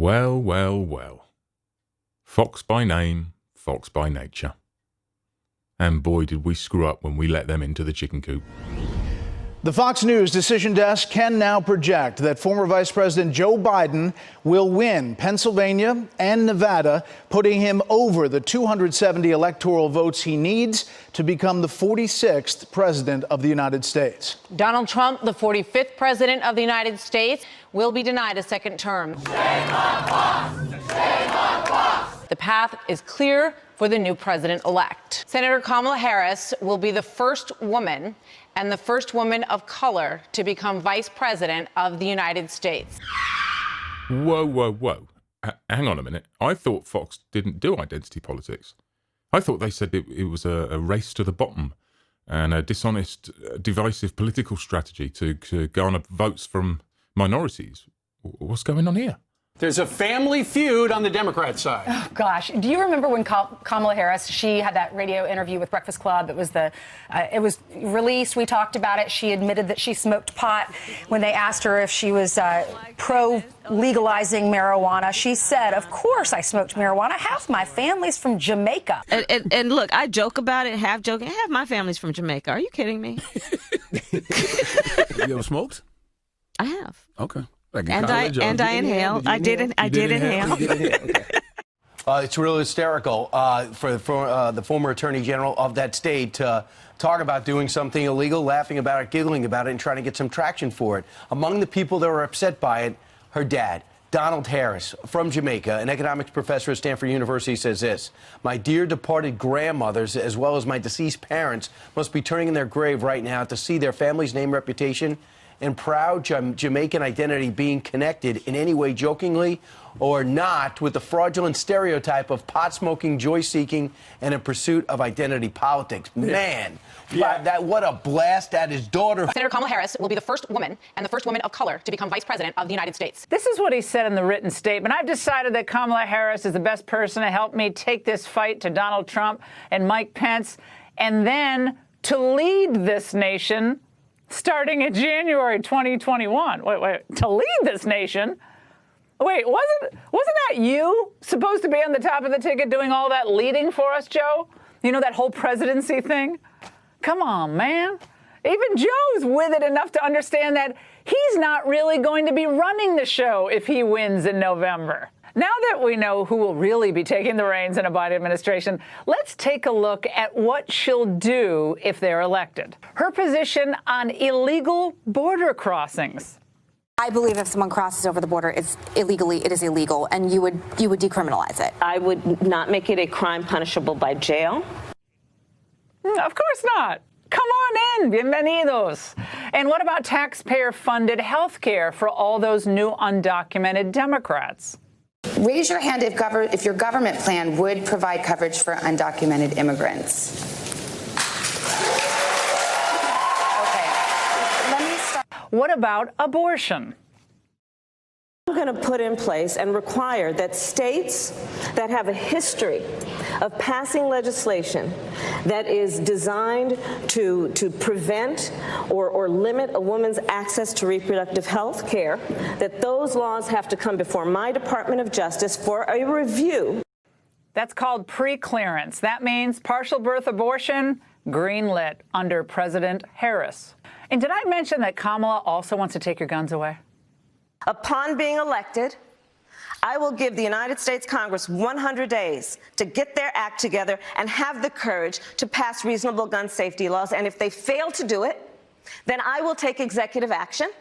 Well, well, well. Fox by name, fox by nature. And boy, did we screw up when we let them into the chicken coop. The Fox News decision desk can now project that former Vice President Joe Biden will win Pennsylvania and Nevada, putting him over the 270 electoral votes he needs to become the 46th president of the United States. Donald Trump, the 45th president of the United States, will be denied a second term. Shame on Fox! Shame on Fox! The path is clear for the new president-elect. Senator Kamala Harris will be the first woman and the first woman of color to become vice president of the United States. Whoa, whoa, whoa. Hang on a minute. I thought Fox didn't do identity politics. I thought they said it was a race to the bottom and a dishonest, divisive political strategy to garner votes from minorities. What's going on here? There's a family feud on the Democrat side. Oh, gosh. Do you remember when Kamala Harris, she had that radio interview with Breakfast Club? It was released. We talked about it. She admitted that she smoked pot when they asked her if she was pro-legalizing marijuana. She said, of course I smoked marijuana. Half my family's from Jamaica. And look, I joke about it, half joking. Half my family's from Jamaica. Are you kidding me? Have you ever smoked? I have. Okay. Like and I inhaled. I did inhale. Okay. It's really hysterical for the former attorney general of that state to talk about doing something illegal, laughing about it, giggling about it, and trying to get some traction for it. Among the people that were upset by it, her dad, Donald Harris, from Jamaica, an economics professor at Stanford University, says this: "My dear departed grandmothers, as well as my deceased parents, must be turning in their grave right now to see their family's name, reputation, and proud Jamaican identity being connected in any way, jokingly or not, with the fraudulent stereotype of pot-smoking, joy-seeking, and in pursuit of identity politics." Man, what a blast at his daughter. Senator Kamala Harris will be the first woman and the first woman of color to become vice president of the United States. This is what he said in the written statement. "I've decided that Kamala Harris is the best person to help me take this fight to Donald Trump and Mike Pence, and then to lead this nation starting in January 2021. Wait, to lead this nation? Wait, wasn't that you supposed to be on the top of the ticket doing all that leading for us, Joe? You know, that whole presidency thing? Come on, man. Even Joe's with it enough to understand that he's not really going to be running the show if he wins in November. Now that we know who will really be taking the reins in a Biden administration, let's take a look at what she'll do if they're elected. Her position on illegal border crossings. I believe if someone crosses over the border illegally, it is illegal, and you would decriminalize it. I would not make it a crime punishable by jail. Of course not. Come on in, bienvenidos. And what about taxpayer-funded health care for all those new undocumented Democrats? Raise your hand if your government plan would provide coverage for undocumented immigrants. Okay, let me start. What about abortion? I'm going to put in place and require that states that have a history of passing legislation that is designed to prevent or limit a woman's access to reproductive health care, that those laws have to come before my Department of Justice for a review. That's called pre-clearance. That means partial birth abortion, greenlit under President Harris. And did I mention that Kamala also wants to take your guns away? Upon being elected, I will give the United States Congress 100 days to get their act together and have the courage to pass reasonable gun safety laws. And if they fail to do it, then I will take executive action.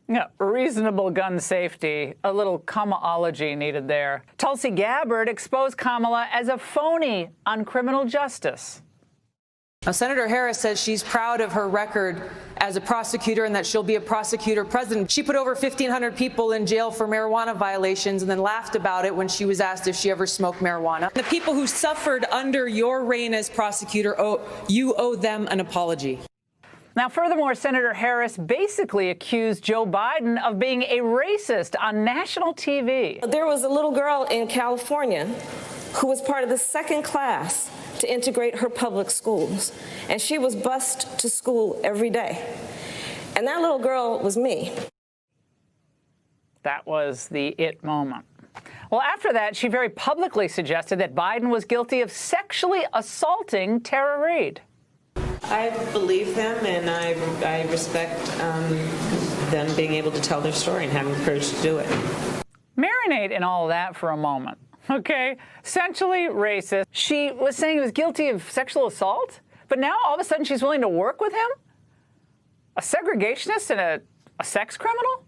Yeah, reasonable gun safety, a little Kamalaology needed there. Tulsi Gabbard exposed Kamala as a phony on criminal justice. Senator Harris says she's proud of her record as a prosecutor and that she'll be a prosecutor president. She put over 1,500 people in jail for marijuana violations and then laughed about it when she was asked if she ever smoked marijuana. The people who suffered under your reign as prosecutor, you owe them an apology. Now, furthermore, Senator Harris basically accused Joe Biden of being a racist on national TV. There was a little girl in California who was part of the second class to integrate her public schools, and she was bused to school every day. And that little girl was me. That was the it moment. Well, after that, she very publicly suggested that Biden was guilty of sexually assaulting Tara Reade. I believe them, and I respect them being able to tell their story and having the courage to do it. Marinate in all of that for a moment, okay? Essentially racist. She was saying he was guilty of sexual assault, but now all of a sudden she's willing to work with him? A segregationist and a sex criminal?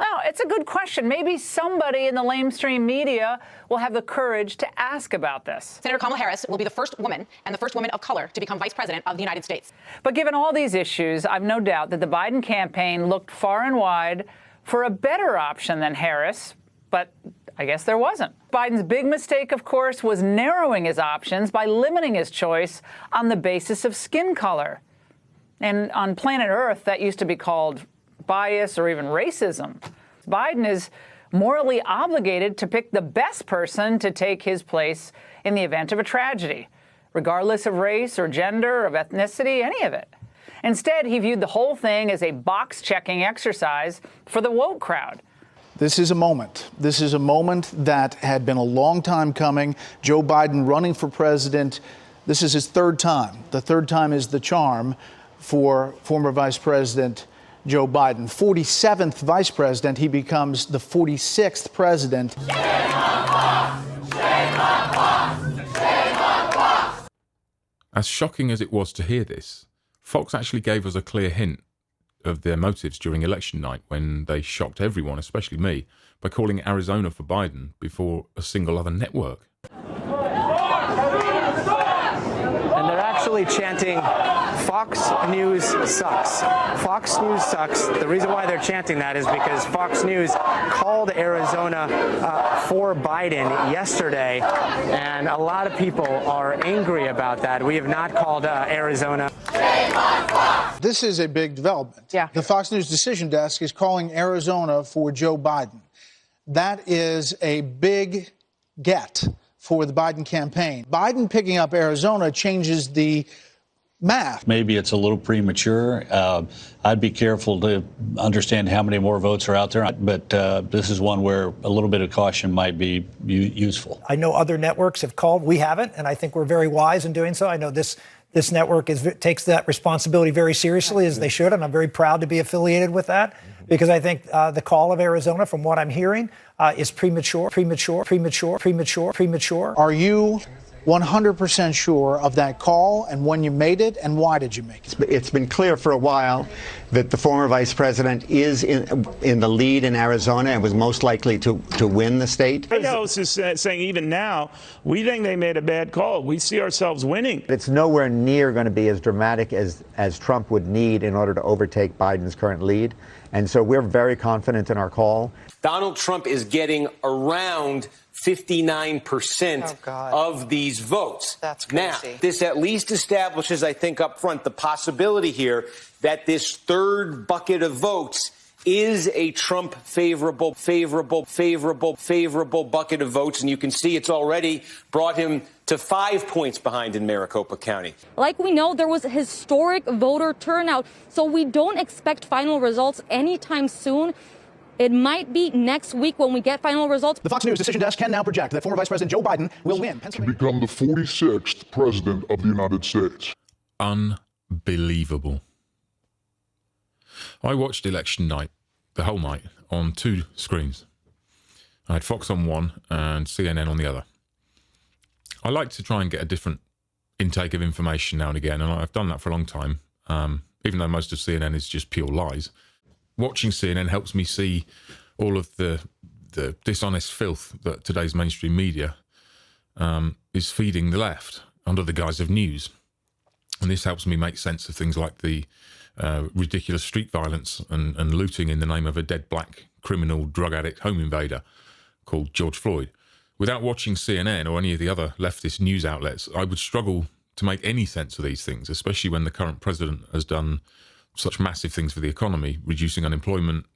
Now, it's a good question. Maybe somebody in the lamestream media will have the courage to ask about this. Senator Kamala Harris will be the first woman and the first woman of color to become vice president of the United States. But given all these issues, I've no doubt that the Biden campaign looked far and wide for a better option than Harris, but I guess there wasn't. Biden's big mistake, of course, was narrowing his options by limiting his choice on the basis of skin color. And on planet Earth, that used to be called bias or even racism. Biden is morally obligated to pick the best person to take his place in the event of a tragedy, regardless of race or gender, of ethnicity, any of it. Instead, he viewed the whole thing as a box-checking exercise for the woke crowd. This is a moment. This is a moment that had been a long time coming. Joe Biden running for president. This is his third time. The third time is the charm for former Vice President Joe Biden. 47th vice president, he becomes the 46th president. Shame on Fox! Shame on Fox! Shame on Fox! As shocking as it was to hear this, Fox actually gave us a clear hint of their motives during election night when they shocked everyone, especially me, by calling Arizona for Biden before a single other network. And they're actually chanting, Fox News sucks. Fox News sucks. The reason why they're chanting that is because Fox News called Arizona for Biden yesterday, and a lot of people are angry about that. We have not called Arizona. This is a big development. Yeah. The Fox News decision desk is calling Arizona for Joe Biden. That is a big get for the Biden campaign. Biden picking up Arizona changes the math. Maybe it's a little premature. I'd be careful to understand how many more votes are out there, but this is one where a little bit of caution might be useful. I know other networks have called. We haven't, and I think we're very wise in doing so. I know this network takes that responsibility very seriously, as they should, and I'm very proud to be affiliated with that, because I think the call of Arizona, from what I'm hearing, is premature. Are you 100% sure of that call, and when you made it, and why did you make it? It's been clear for a while that the former vice president is in the lead in Arizona and was most likely to win the state. White House is saying even now, we think they made a bad call. We see ourselves winning. It's nowhere near going to be as dramatic as Trump would need in order to overtake Biden's current lead. And so we're very confident in our call. Donald Trump is getting around 59% of these votes. That's crazy. Now, this at least establishes, I think, up front, the possibility here that this third bucket of votes is a Trump favorable bucket of votes. And you can see it's already brought him to 5 points behind in Maricopa County. Like we know, there was historic voter turnout, so we don't expect final results anytime soon. It might be next week when we get final results. The Fox News decision desk can now project that former Vice President Joe Biden will win to become the 46th president of the United States. Unbelievable. I watched election night, the whole night, on two screens. I had Fox on one and CNN on the other. I like to try and get a different intake of information now and again, and I've done that for a long time, even though most of CNN is just pure lies. Watching CNN helps me see all of the dishonest filth that today's mainstream media is feeding the left under the guise of news. And this helps me make sense of things like the ridiculous street violence and looting in the name of a dead black criminal drug addict home invader called George Floyd. Without watching CNN or any of the other leftist news outlets, I would struggle to make any sense of these things, especially when the current president has done such massive things for the economy, reducing unemployment,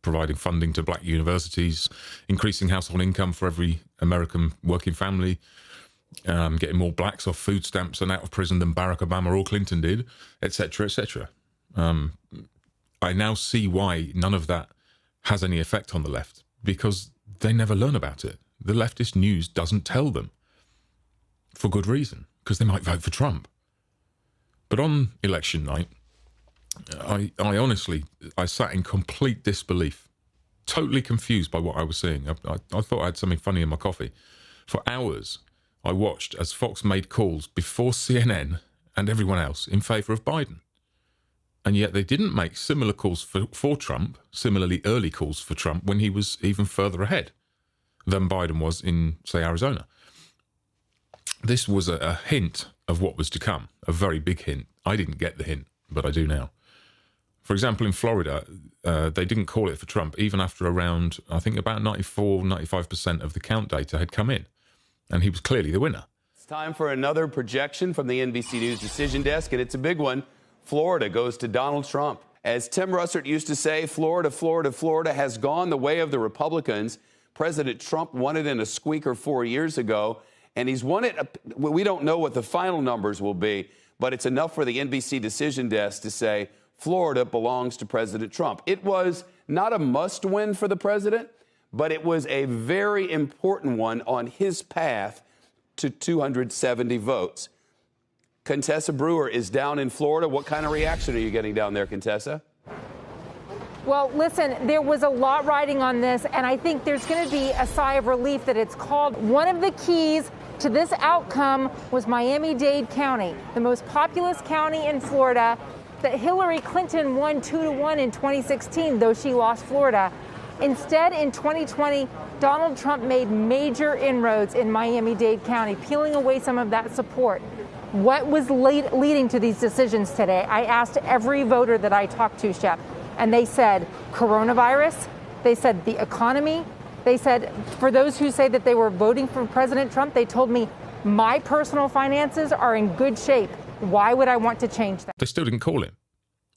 providing funding to black universities, increasing household income for every American working family, getting more blacks off food stamps and out of prison than Barack Obama or Clinton did, etc., etc. I now see why none of that has any effect on the left because they never learn about it. The leftist news doesn't tell them, for good reason, because they might vote for Trump. But on election night, I honestly sat in complete disbelief, totally confused by what I was seeing. I thought I had something funny in my coffee. For hours, I watched as Fox made calls before CNN and everyone else in favour of Biden. And yet they didn't make similar calls for Trump, similarly early calls for Trump, when he was even further ahead than Biden was in, say, Arizona. This was a hint of what was to come, a very big hint. I didn't get the hint, but I do now. For example, in Florida, they didn't call it for Trump even after around, I think about 95% of the count data had come in. And he was clearly the winner. It's time for another projection from the NBC News Decision Desk, and it's a big one. Florida goes to Donald Trump. As Tim Russert used to say, Florida, Florida, Florida has gone the way of the Republicans. President Trump won it in a squeaker 4 years ago, and he's won it. We don't know what the final numbers will be, but it's enough for the NBC Decision Desk to say Florida belongs to President Trump. It was not a must-win for the president, but it was a very important one on his path to 270 votes. Contessa Brewer is down in Florida. What kind of reaction are you getting down there, Contessa? Well, listen, there was a lot riding on this, and I think there's going to be a sigh of relief that it's called. One of the keys to this outcome was Miami-Dade County, the most populous county in Florida, that Hillary Clinton won 2-1 in 2016, though she lost Florida. Instead, in 2020, Donald Trump made major inroads in Miami-Dade County, peeling away some of that support. What was leading to these decisions today? I asked every voter that I talked to, Shep, and they said coronavirus, they said the economy, they said, for those who say that they were voting for President Trump, they told me my personal finances are in good shape. Why would I want to change that? They still didn't call him.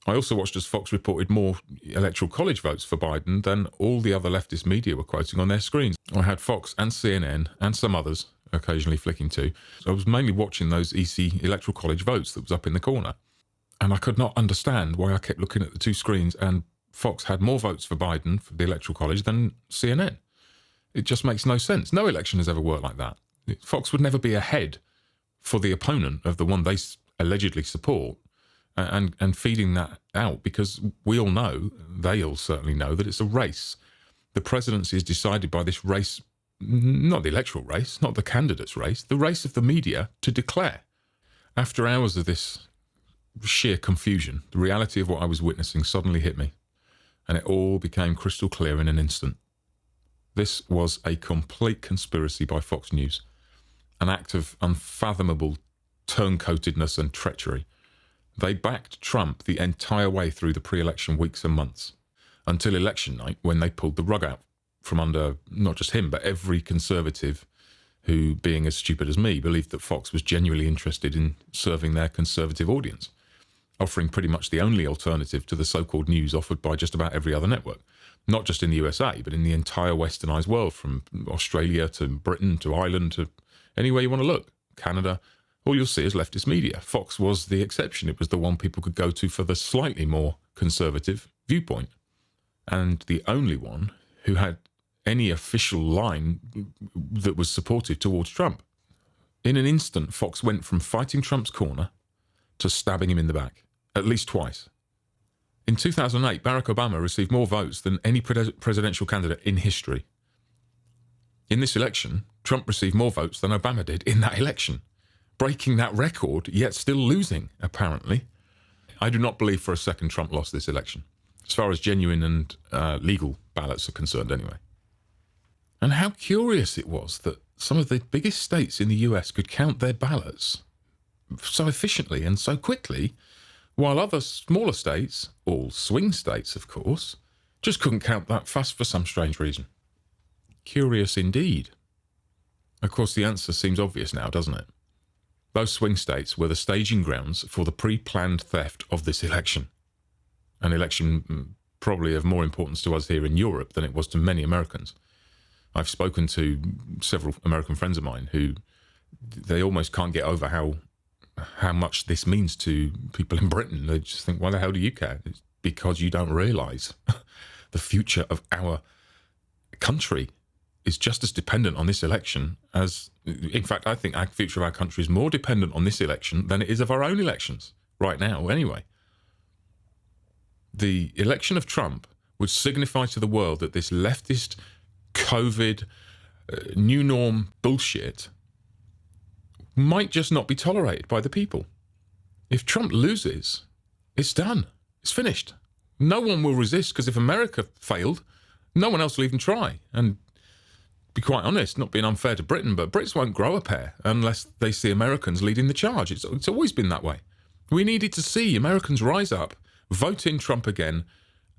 I also watched as Fox reported more electoral college votes for Biden than all the other leftist media were quoting on their screens. I had Fox and CNN and some others occasionally flicking to. So I was mainly watching those EC electoral college votes that was up in the corner. And I could not understand why I kept looking at the two screens and Fox had more votes for Biden for the electoral college than CNN. It just makes no sense. No election has ever worked like that. Fox would never be ahead for the opponent of the one they allegedly support and feeding that out, because we all know, they all certainly know, that it's a race. The presidency is decided by this race, not the electoral race, not the candidate's race, the race of the media to declare. After hours of this sheer confusion, the reality of what I was witnessing suddenly hit me, and it all became crystal clear in an instant. This was a complete conspiracy by Fox News, an act of unfathomable turncoatedness and treachery. They backed Trump the entire way through the pre-election weeks and months, until election night, when they pulled the rug out from under not just him, but every conservative who, being as stupid as me, believed that Fox was genuinely interested in serving their conservative audience, offering pretty much the only alternative to the so-called news offered by just about every other network, not just in the USA, but in the entire westernised world, from Australia to Britain to Ireland to anywhere you want to look, Canada. All you'll see is leftist media. Fox was the exception. It was the one people could go to for the slightly more conservative viewpoint, and the only one who had any official line that was supportive towards Trump. In an instant, Fox went from fighting Trump's corner to stabbing him in the back, at least twice. In 2008, Barack Obama received more votes than any presidential candidate in history. In this election, Trump received more votes than Obama did in that election, breaking that record, yet still losing, apparently. I do not believe for a second Trump lost this election, as far as genuine and legal ballots are concerned anyway. And how curious it was that some of the biggest states in the US could count their ballots so efficiently and so quickly, while other smaller states, all swing states of course, just couldn't count that fast for some strange reason. Curious indeed. Of course, the answer seems obvious now, doesn't it? Those swing states were the staging grounds for the pre-planned theft of this election. An election probably of more importance to us here in Europe than it was to many Americans. I've spoken to several American friends of mine who they almost can't get over how much this means to people in Britain. They just think, why the hell do you care? It's because you don't realise the future of our country is just as dependent on this election as, in fact, I think our future of our country is more dependent on this election than it is of our own elections right now, anyway. The election of Trump would signify to the world that this leftist COVID new norm bullshit might just not be tolerated by the people. If Trump loses, it's done. It's finished. No one will resist, because if America failed, no one else will even try. And be quite honest, not being unfair to Britain, but Brits won't grow a pair unless they see Americans leading the charge. It's always been that way. We needed to see Americans rise up, vote in Trump again,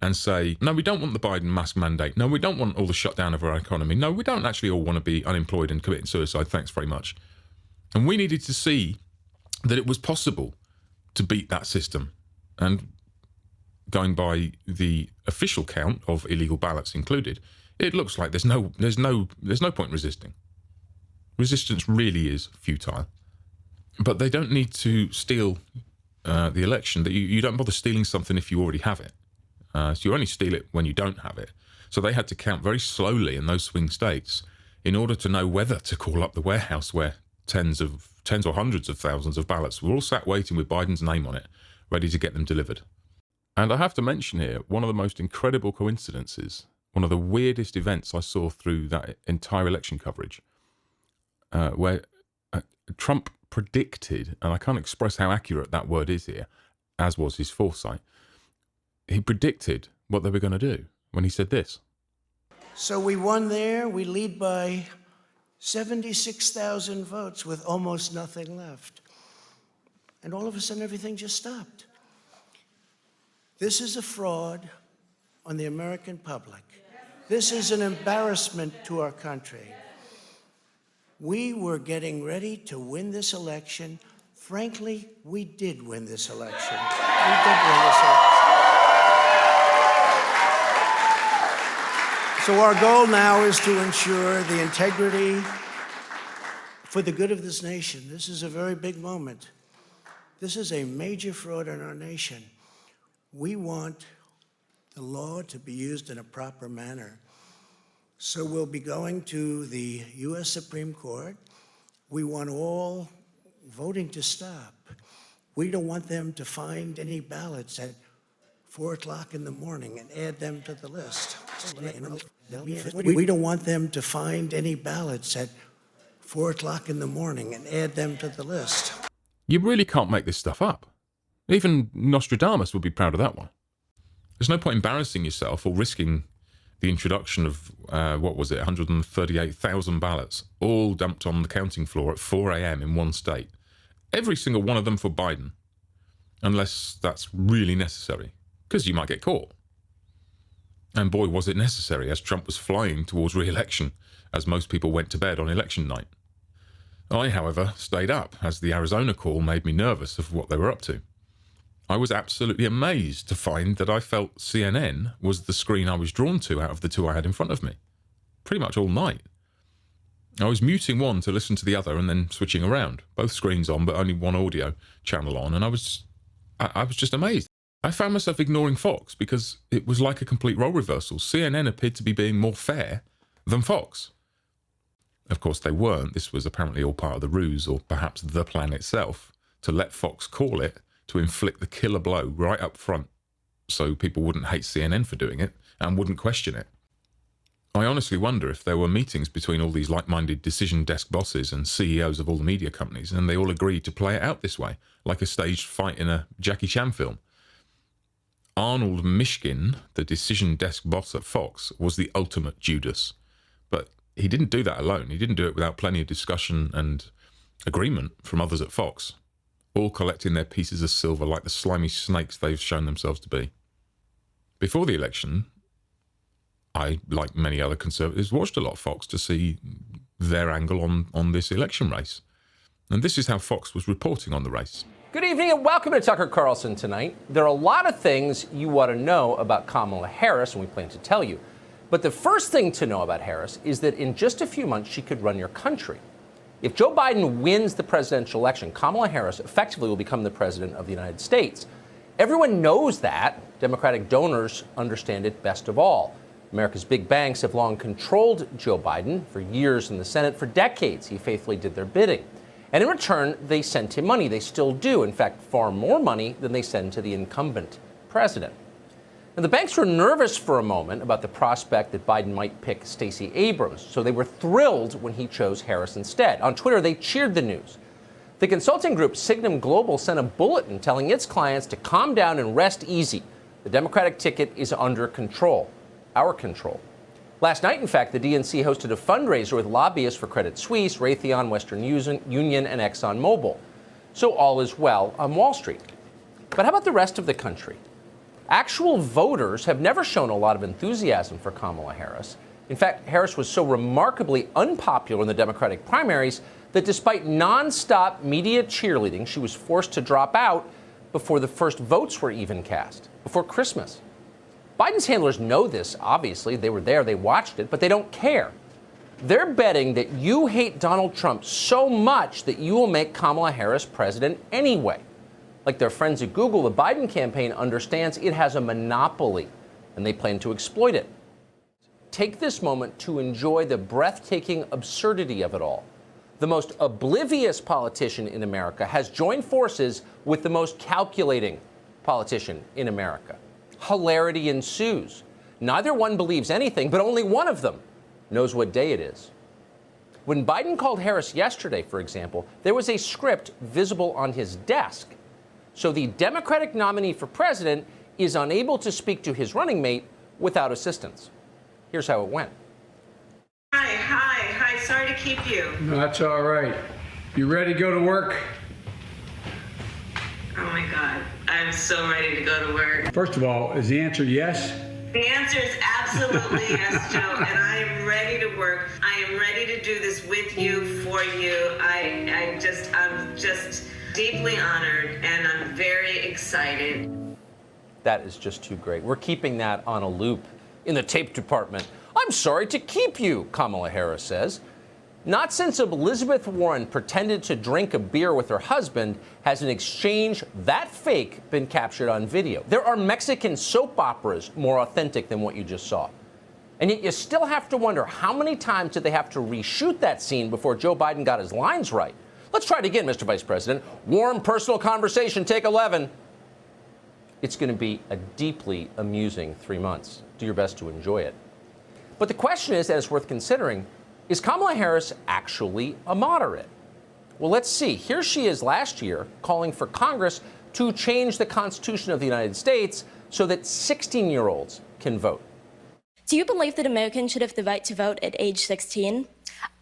and say, no, we don't want the Biden mask mandate. No, we don't want all the shutdown of our economy. No, we don't actually all want to be unemployed and committing suicide. Thanks very much. And we needed to see that it was possible to beat that system. And going by the official count of illegal ballots included, it looks like there's no point resisting. Resistance really is futile. But they don't need to steal the election. You don't bother stealing something if you already have it. So you only steal it when you don't have it. So they had to count very slowly in those swing states in order to know whether to call up the warehouse where tens or hundreds of thousands of ballots were all sat waiting with Biden's name on it, ready to get them delivered. And I have to mention here, one of the most incredible coincidences, one of the weirdest events I saw through that entire election coverage, where Trump predicted, and I can't express how accurate that word is here, as was his foresight, he predicted what they were going to do when he said this. So we won there. We lead by 76,000 votes with almost nothing left. And all of a sudden, everything just stopped. This is a fraud on the American public. This is an embarrassment to our country. We were getting ready to win this election. Frankly, we did win this election. We did win this election. So our goal now is to ensure the integrity for the good of this nation. This is a very big moment. This is a major fraud in our nation. We want the law to be used in a proper manner. So we'll be going to the U.S. Supreme Court. We want all voting to stop. We don't want them to find any ballots at 4 o'clock in the morning and add them to the list. We don't want them to find any ballots at 4 o'clock in the morning and add them to the list. You really can't make this stuff up. Even Nostradamus would be proud of that one. There's no point embarrassing yourself or risking the introduction of, 138,000 ballots, all dumped on the counting floor at 4 a.m. in one state. Every single one of them for Biden, unless that's really necessary, because you might get caught. And boy, was it necessary, as Trump was flying towards re-election, as most people went to bed on election night. I, however, stayed up, as the Arizona call made me nervous of what they were up to. I was absolutely amazed to find that I felt CNN was the screen I was drawn to out of the two I had in front of me, pretty much all night. I was muting one to listen to the other and then switching around, both screens on but only one audio channel on, and I was just amazed. I found myself ignoring Fox because it was like a complete role reversal. CNN appeared to be being more fair than Fox. Of course, they weren't. This was apparently all part of the ruse, or perhaps the plan itself, to let Fox call it, to inflict the killer blow right up front so people wouldn't hate CNN for doing it and wouldn't question it. I honestly wonder if there were meetings between all these like-minded decision desk bosses and CEOs of all the media companies, and they all agreed to play it out this way, like a staged fight in a Jackie Chan film. Arnold Mishkin, the decision desk boss at Fox, was the ultimate Judas. But he didn't do that alone. He didn't do it without plenty of discussion and agreement from others at Fox, all collecting their pieces of silver like the slimy snakes they've shown themselves to be. Before the election, I, like many other conservatives, watched a lot of Fox to see their angle on this election race. And this is how Fox was reporting on the race. Good evening and welcome to Tucker Carlson Tonight. There are a lot of things you want to know about Kamala Harris, and we plan to tell you. But the first thing to know about Harris is that in just a few months, she could run your country. If Joe Biden wins the presidential election, Kamala Harris effectively will become the president of the United States. Everyone knows that. Democratic donors understand it best of all. America's big banks have long controlled Joe Biden for years in the Senate. For decades, he faithfully did their bidding. And in return, they sent him money. They still do. In fact, far more money than they send to the incumbent president. Now, the banks were nervous for a moment about the prospect that Biden might pick Stacey Abrams, so they were thrilled when he chose Harris instead. On Twitter, they cheered the news. The consulting group Signum Global sent a bulletin telling its clients to calm down and rest easy. The Democratic ticket is under control, our control. Last night, in fact, the DNC hosted a fundraiser with lobbyists for Credit Suisse, Raytheon, Western Union, and ExxonMobil. So all is well on Wall Street. But how about the rest of the country? Actual voters have never shown a lot of enthusiasm for Kamala Harris. In fact, Harris was so remarkably unpopular in the Democratic primaries that despite nonstop media cheerleading, she was forced to drop out before the first votes were even cast, before Christmas. Biden's handlers know this, obviously. They were there, they watched it, but they don't care. They're betting that you hate Donald Trump so much that you will make Kamala Harris president anyway. Like their friends at Google, the Biden campaign understands it has a monopoly, and they plan to exploit it. Take this moment to enjoy the breathtaking absurdity of it all. The most oblivious politician in America has joined forces with the most calculating politician in America. Hilarity ensues. Neither one believes anything, but only one of them knows what day it is. When Biden called Harris yesterday, for example, there was a script visible on his desk. So the Democratic nominee for president is unable to speak to his running mate without assistance. Here's how it went. Hi. Sorry to keep you. No, that's all right. You ready to go to work? Oh my God. I'm so ready to go to work. First of all, is the answer yes? The answer is absolutely yes, Joe. And I am ready to work. I am ready to do this with you, for you. I'm just deeply honored, and I'm very excited. That is just too great. We're keeping that on a loop in the tape department. I'm sorry to keep you, Kamala Harris says. Not since Elizabeth Warren pretended to drink a beer with her husband has an exchange that fake been captured on video. There are Mexican soap operas more authentic than what you just saw. And yet you still have to wonder how many times did they have to reshoot that scene before Joe Biden got his lines right? Let's try it again, Mr. Vice President. Warm personal conversation, take 11. It's going to be a deeply amusing 3 months. Do your best to enjoy it. But the question is, and it's worth considering, is Kamala Harris actually a moderate? Well, let's see. Here she is last year calling for Congress to change the Constitution of the United States so that 16-year-olds can vote. Do you believe that Americans should have the right to vote at age 16?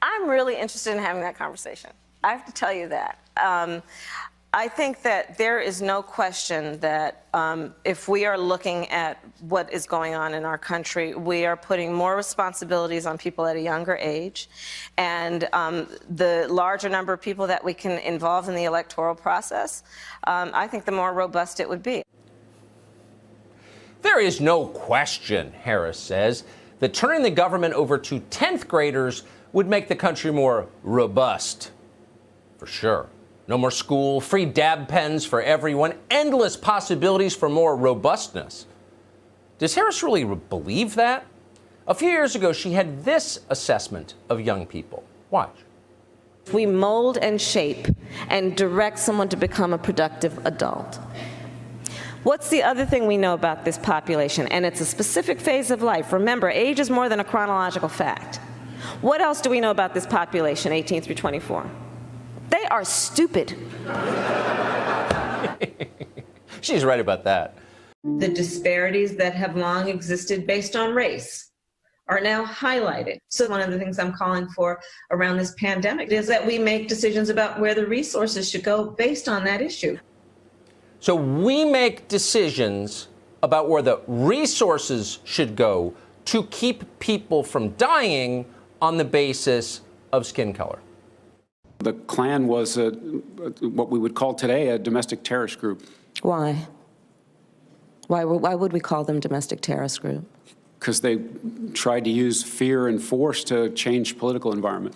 I'm really interested in having that conversation. I have to tell you that. I think that there is no question that if we are looking at what is going on in our country, we are putting more responsibilities on people at a younger age. And the larger number of people that we can involve in the electoral process, I think the more robust it would be. There is no question, Harris says, that turning the government over to 10th graders would make the country more robust. For sure. No more school, free dab pens for everyone, endless possibilities for more robustness. Does Harris really believe that? A few years ago, she had this assessment of young people. Watch. We mold and shape and direct someone to become a productive adult. What's the other thing we know about this population? And it's a specific phase of life. Remember, age is more than a chronological fact. What else do we know about this population, 18 through 24? They are stupid. She's right about that. The disparities that have long existed based on race are now highlighted. So one of the things I'm calling for around this pandemic is that we make decisions about where the resources should go based on that issue. So we make decisions about where the resources should go to keep people from dying on the basis of skin color. The Klan was what we would call today a domestic terrorist group. Why? Why would we call them domestic terrorist group? Because they tried to use fear and force to change political environment.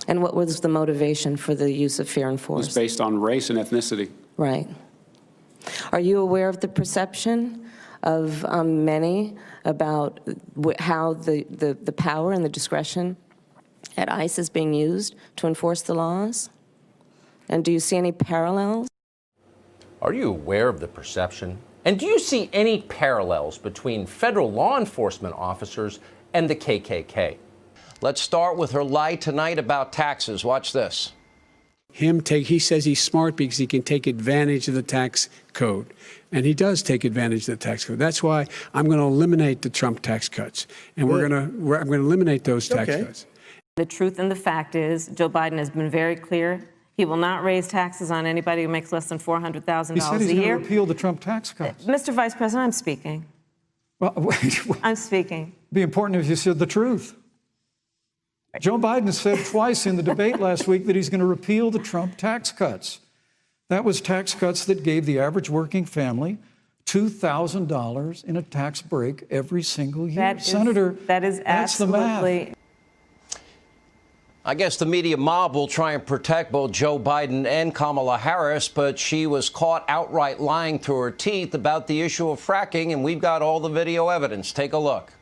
And what was the motivation for the use of fear and force? It was based on race and ethnicity. Right. Are you aware of the perception of many about how the power and the discretion at ICE is being used to enforce the laws? And do you see any parallels? Are you aware of the perception? And do you see any parallels between federal law enforcement officers and the KKK? Let's start with her lie tonight about taxes. Watch this. He says he's smart because he can take advantage of the tax code. And he does take advantage of the tax code. That's why I'm going to eliminate the Trump tax cuts. And I'm going to eliminate those tax cuts. The truth and the fact is, Joe Biden has been very clear. He will not raise taxes on anybody who makes less than $400,000 a year. He said he's going to repeal the Trump tax cuts. Mr. Vice President, I'm speaking. Well, I'm speaking. It'd be important if you said the truth. Joe Biden said twice in the debate last week that he's going to repeal the Trump tax cuts. That was tax cuts that gave the average working family $2,000 in a tax break every single year. Senator, that's the math. I guess the media mob will try and protect both Joe Biden and Kamala Harris, but she was caught outright lying through her teeth about the issue of fracking, and we've got all the video evidence. Take a look.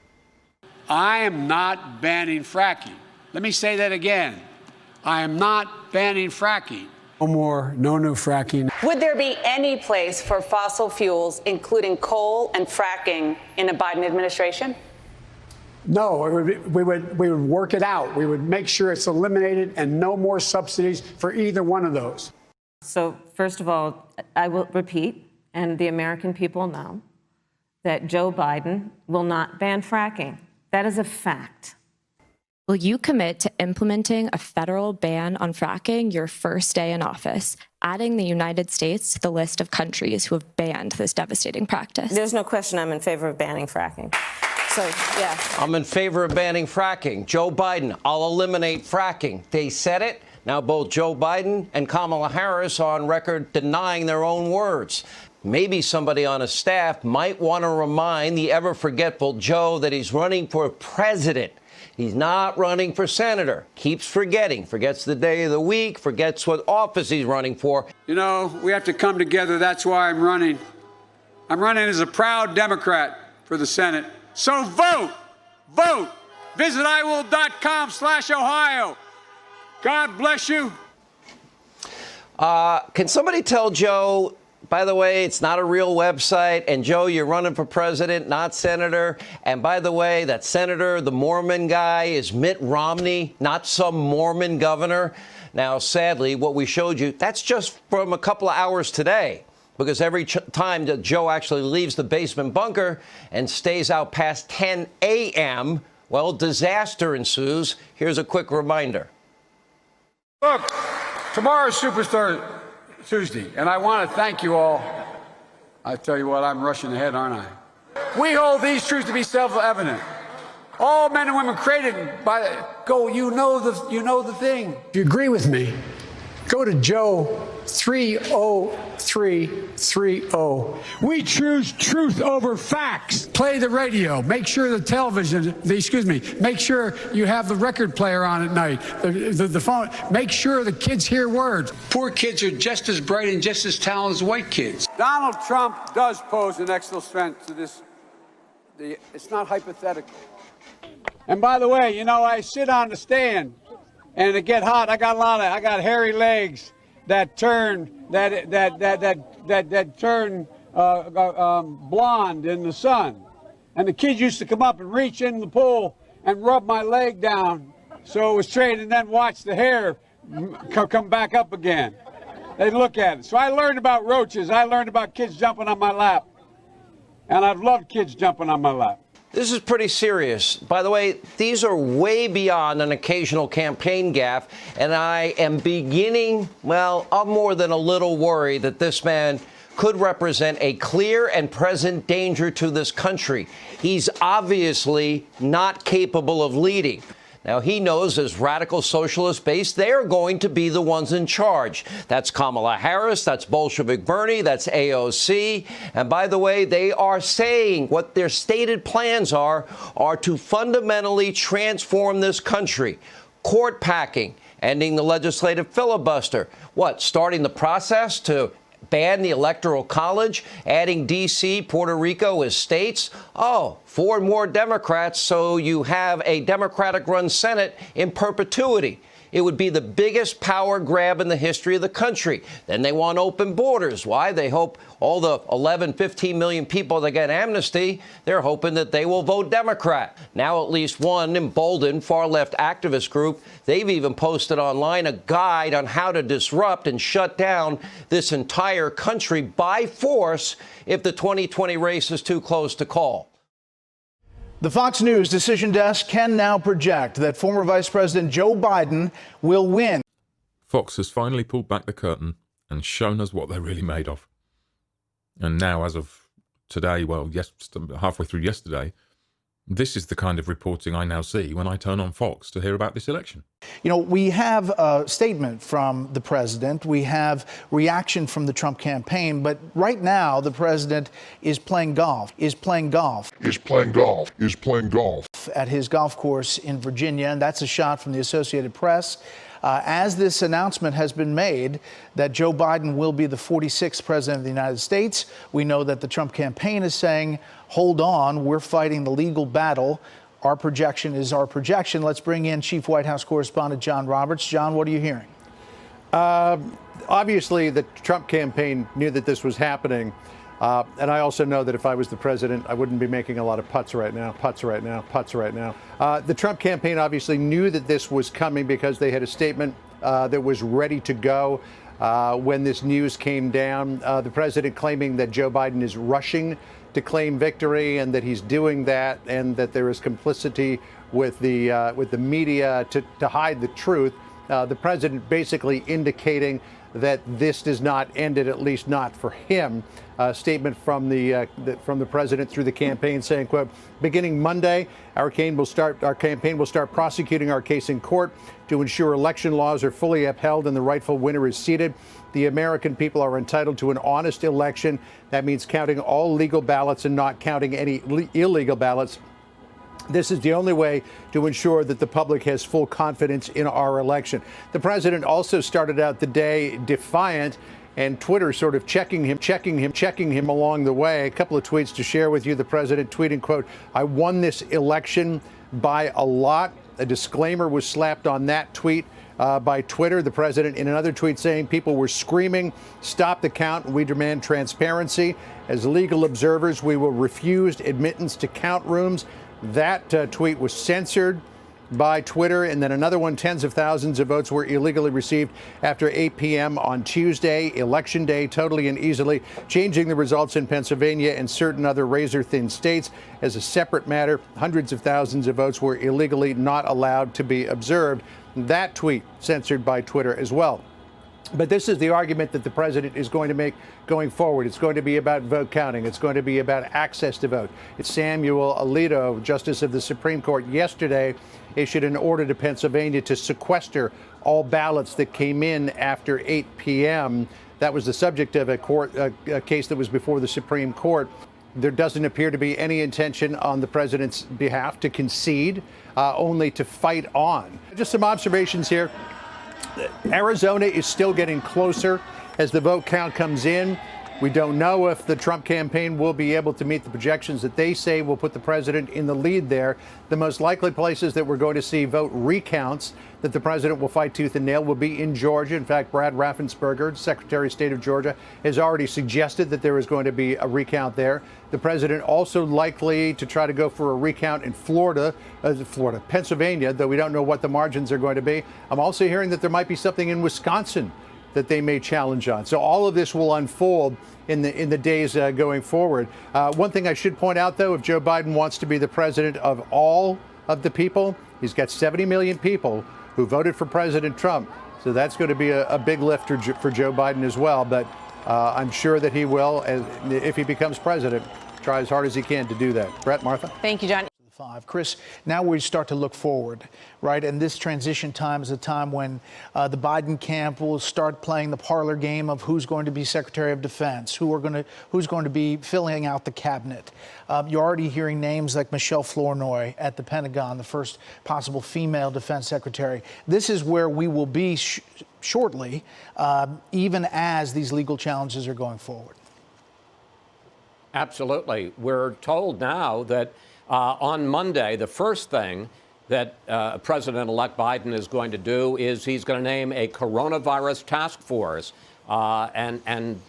I am not banning fracking. Let me say that again. I am not banning fracking. No new fracking. Would there be any place for fossil fuels, including coal and fracking, in a Biden administration? No, we would work it out. We would make sure it's eliminated and no more subsidies for either one of those. So, first of all, I will repeat, and the American people know, that Joe Biden will not ban fracking. That is a fact. Will you commit to implementing a federal ban on fracking your first day in office, adding the United States to the list of countries who have banned this devastating practice? There's no question I'm in favor of banning fracking. So, yeah. I'm in favor of banning fracking. Joe Biden, I'll eliminate fracking. They said it. Now both Joe Biden and Kamala Harris are on record denying their own words. Maybe somebody on his staff might want to remind the ever-forgetful Joe that he's running for president. He's not running for senator. Keeps forgetting. Forgets the day of the week. Forgets what office he's running for. You know, we have to come together. That's why I'm running. I'm running as a proud Democrat for the Senate. So vote. Vote. Visit iwill.com/Ohio. God bless you. Can somebody tell Joe, by the way, it's not a real website, and Joe, you're running for president, not senator. And by the way, that senator, the Mormon guy, is Mitt Romney, not some Mormon governor. Now, sadly, what we showed you, that's just from a couple of hours today, because every time that Joe actually leaves the basement bunker and stays out past 10 a.m., well, disaster ensues. Here's a quick reminder. Look, tomorrow's Superstar Tuesday, and I want to thank you all. I tell you what, I'm rushing ahead, aren't I? We hold these truths to be self-evident. All men and women created by you know the thing. If you agree with me, go to Joe 30330. We choose truth over facts. Play the radio. Make sure the television, make sure you have the record player on at night, the phone. Make sure the kids hear words. Poor kids are just as bright and just as talented as white kids. Donald Trump does pose an extra threat to this. It's not hypothetical. And by the way, you know, I sit on the stand and it get hot. I got hairy legs that turn blonde in the sun, and the kids used to come up and reach in the pool and rub my leg down so it was straight, and then watch the hair come back up again. They'd look at it. So I learned about roaches. I learned about kids jumping on my lap, and I've loved kids jumping on my lap. This is pretty serious. By the way, these are way beyond an occasional campaign gaffe, and I am beginning, well, I'm more than a little worried that this man could represent a clear and present danger to this country. He's obviously not capable of leading. Now, he knows as radical socialist base, they're going to be the ones in charge. That's Kamala Harris, that's Bolshevik Bernie, that's AOC. And by the way, they are saying what their stated plans are to fundamentally transform this country. Court packing, ending the legislative filibuster. What, starting the process to ban the Electoral College, adding D.C., Puerto Rico as states. Oh, 4 more Democrats, so you have a Democratic-run Senate in perpetuity. It would be the biggest power grab in the history of the country. Then they want open borders. Why? They hope all the 11, 15 million people that get amnesty, they're hoping that they will vote Democrat. Now at least one emboldened far-left activist group, they've even posted online a guide on how to disrupt and shut down this entire country by force if the 2020 race is too close to call. The Fox News decision desk can now project that former Vice President Joe Biden will win. Fox has finally pulled back the curtain and shown us what they're really made of. And now, as of today, well, yes, halfway through yesterday, this is the kind of reporting I now see when I turn on Fox to hear about this election. You know, we have a statement from the president. We have reaction from the Trump campaign. But right now, the president is playing golf, at his golf course in Virginia. And that's a shot from the Associated Press. As this announcement has been made that Joe Biden will be the 46th president of the United States, we know that the Trump campaign is saying, hold on, we're fighting the legal battle. Our projection is our projection. Let's bring in Chief White House Correspondent John Roberts. John, what are you hearing? Obviously, the Trump campaign knew that this was happening. And I also know that if I was the president, I wouldn't be making a lot of putts right now. The Trump campaign obviously knew that this was coming because they had a statement that was ready to go when this news came down. The president claiming that Joe Biden is rushing to claim victory and that he's doing that and that there is complicity with the media to hide the truth. The president basically indicating that this does not end it, at least not for him. A statement from the president through the campaign saying, quote, beginning Monday, our campaign will start prosecuting our case in court to ensure election laws are fully upheld and the rightful winner is seated. The American people are entitled to an honest election. That means counting all legal ballots and not counting any illegal ballots. This is the only way to ensure that the public has full confidence in our election. The president also started out the day defiant, and Twitter sort of checking him along the way. A couple of tweets to share with you. The president tweeting, quote, I won this election by a lot. A disclaimer was slapped on that tweet by Twitter. The president in another tweet saying people were screaming, stop the count. We demand transparency. As legal observers, we will refuse admittance to count rooms. That tweet was censored by Twitter. And then another one, tens of thousands of votes were illegally received after 8 p.m. on Tuesday, Election Day, totally and easily, changing the results in Pennsylvania and certain other razor-thin states. As a separate matter, hundreds of thousands of votes were illegally not allowed to be observed. That tweet censored by Twitter as well. But this is the argument that the president is going to make going forward. It's going to be about vote counting. It's going to be about access to vote. It's Samuel Alito, Justice of the Supreme Court, yesterday issued an order to Pennsylvania to sequester all ballots that came in after 8 p.m. That was the subject of a case that was before the Supreme Court. There doesn't appear to be any intention on the president's behalf to concede, only to fight on. Just some observations here. Arizona is still getting closer as the vote count comes in. We don't know if the Trump campaign will be able to meet the projections that they say will put the president in the lead there. The most likely places that we're going to see vote recounts that the president will fight tooth and nail will be in Georgia. In fact, Brad Raffensperger, Secretary of State of Georgia, has already suggested that there is going to be a recount there. The president also likely to try to go for a recount in Pennsylvania, though we don't know what the margins are going to be. I'm also hearing that there might be something in Wisconsin that they may challenge on. So all of this will unfold in the days going forward. One thing I should point out, though, if Joe Biden wants to be the president of all of the people, he's got 70 million people who voted for President Trump. So that's going to be a big lift for Joe Biden as well. But I'm sure that he will, if he becomes president, try as hard as he can to do that. Brett, Martha? Thank you, John. 5. Chris, now we start to look forward, right? And this transition time is a time when the Biden camp will start playing the parlor game of who's going to be Secretary of Defense, who's going to be filling out the cabinet. You're already hearing names like Michelle Flournoy at the Pentagon, the first possible female defense secretary. This is where we will be shortly, even as these legal challenges are going forward. Absolutely. We're told now that on Monday, the first thing that President-elect Biden is going to do is he's going to name a coronavirus task force and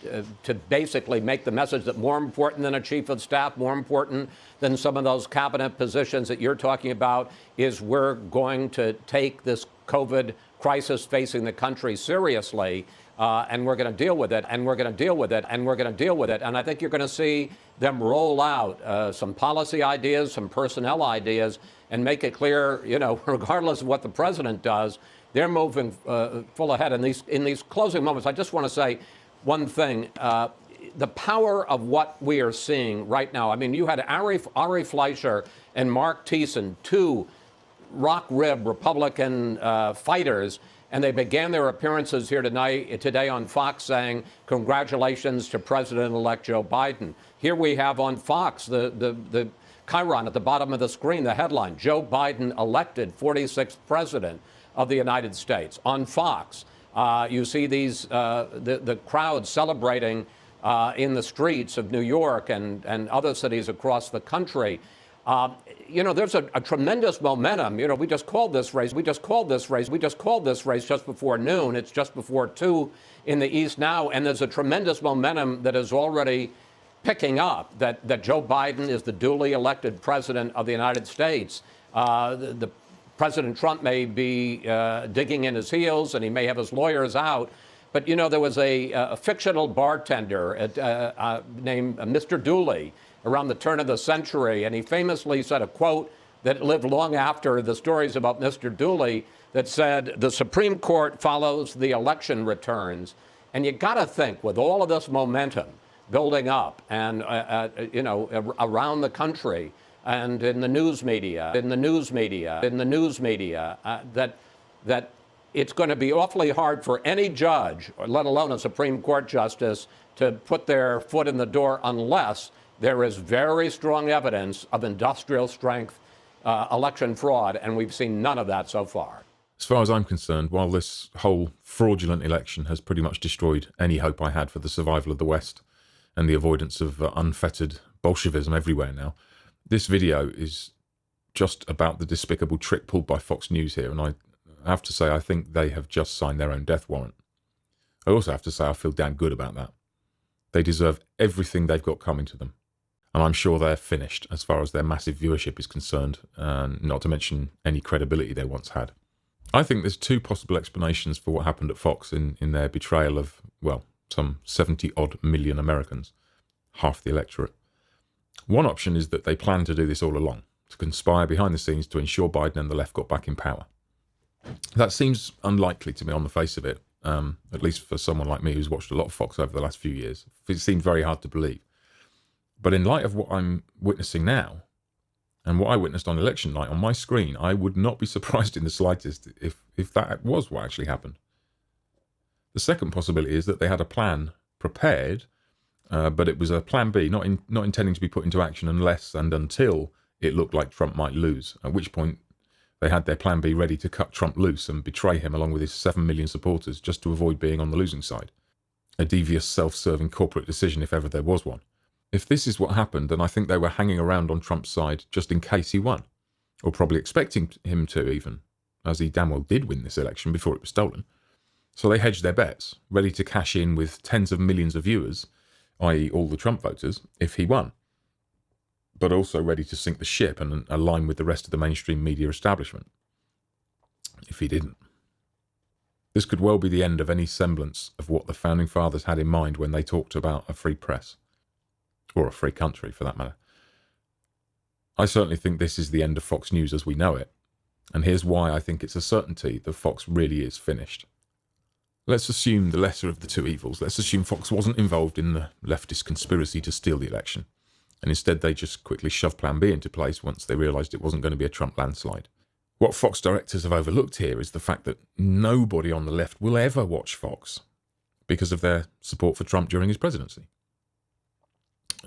to basically make the message that more important than a chief of staff, more important than some of those cabinet positions that you're talking about, is we're going to take this COVID crisis facing the country seriously. And we're going to deal with it, and we're going to deal with it, and we're going to deal with it. And I think you're going to see them roll out some policy ideas, some personnel ideas, and make it clear, you know, regardless of what the president does, they're moving full ahead. And in these closing moments, I just want to say one thing. The power of what we are seeing right now. I mean, you had Ari Fleischer and Mark Thiessen, two rock-rib Republican fighters, and they began their appearances here today on Fox saying, congratulations to President-elect Joe Biden. Here we have on Fox the chyron at the bottom of the screen, the headline, Joe Biden elected 46th president of the United States. On Fox, you see these the crowd celebrating in the streets of New York and other cities across the country. You know, there's a tremendous momentum. You know, we just called this race just before noon. It's just before 2 in the East now. And there's a tremendous momentum that is already picking up that Joe Biden is the duly elected president of the United States. The President Trump may be digging in his heels and he may have his lawyers out. But, you know, there was a fictional bartender named Mr. Duly around the turn of the century, and he famously said a quote that lived long after the stories about Mr. Duly that said, the Supreme Court follows the election returns. And you got to think, with all of this momentum building up and, you know, around the country and in the news media, that it's going to be awfully hard for any judge, or let alone a Supreme Court justice, to put their foot in the door unless there is very strong evidence of industrial strength election fraud, and we've seen none of that so far. As far as I'm concerned, while this whole fraudulent election has pretty much destroyed any hope I had for the survival of the West and the avoidance of unfettered Bolshevism everywhere now, this video is just about the despicable trick pulled by Fox News here, and I have to say I think they have just signed their own death warrant. I also have to say I feel damn good about that. They deserve everything they've got coming to them. And I'm sure they're finished as far as their massive viewership is concerned, not to mention any credibility they once had. I think there's two possible explanations for what happened at Fox in their betrayal of, well, some 70-odd million Americans, half the electorate. One option is that they planned to do this all along, to conspire behind the scenes to ensure Biden and the left got back in power. That seems unlikely to me on the face of it, at least for someone like me who's watched a lot of Fox over the last few years. It seemed very hard to believe. But in light of what I'm witnessing now, and what I witnessed on election night on my screen, I would not be surprised in the slightest if that was what actually happened. The second possibility is that they had a plan prepared, but it was a plan B, not intending to be put into action unless and until it looked like Trump might lose, at which point they had their plan B ready to cut Trump loose and betray him along with his 7 million supporters just to avoid being on the losing side. A devious, self-serving corporate decision if ever there was one. If this is what happened, then I think they were hanging around on Trump's side just in case he won, or probably expecting him to even, as he damn well did win this election before it was stolen. So they hedged their bets, ready to cash in with tens of millions of viewers, i.e. all the Trump voters, if he won, but also ready to sink the ship and align with the rest of the mainstream media establishment if he didn't. This could well be the end of any semblance of what the Founding Fathers had in mind when they talked about a free press. Or a free country, for that matter. I certainly think this is the end of Fox News as we know it, and here's why I think it's a certainty that Fox really is finished. Let's assume the lesser of the two evils. Let's assume Fox wasn't involved in the leftist conspiracy to steal the election. And instead, they just quickly shoved Plan B into place once they realised it wasn't going to be a Trump landslide. What Fox directors have overlooked here is the fact that nobody on the left will ever watch Fox because of their support for Trump during his presidency.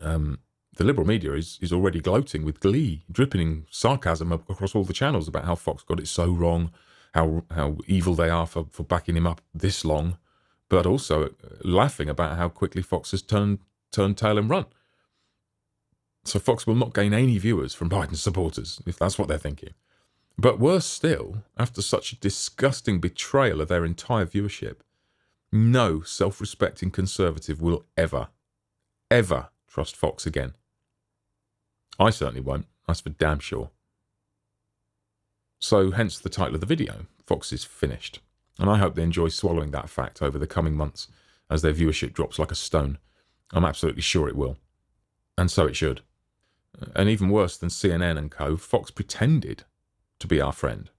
The liberal media is already gloating with glee, dripping sarcasm across all the channels about how Fox got it so wrong, how evil they are for backing him up this long, but also laughing about how quickly Fox has turned tail and run. So Fox will not gain any viewers from Biden's supporters, if that's what they're thinking. But worse still, after such a disgusting betrayal of their entire viewership, no self-respecting conservative will ever trust Fox again. I certainly won't, that's for damn sure. So hence the title of the video, Fox is finished. And I hope they enjoy swallowing that fact over the coming months as their viewership drops like a stone. I'm absolutely sure it will. And so it should. And even worse than CNN and co, Fox pretended to be our friend.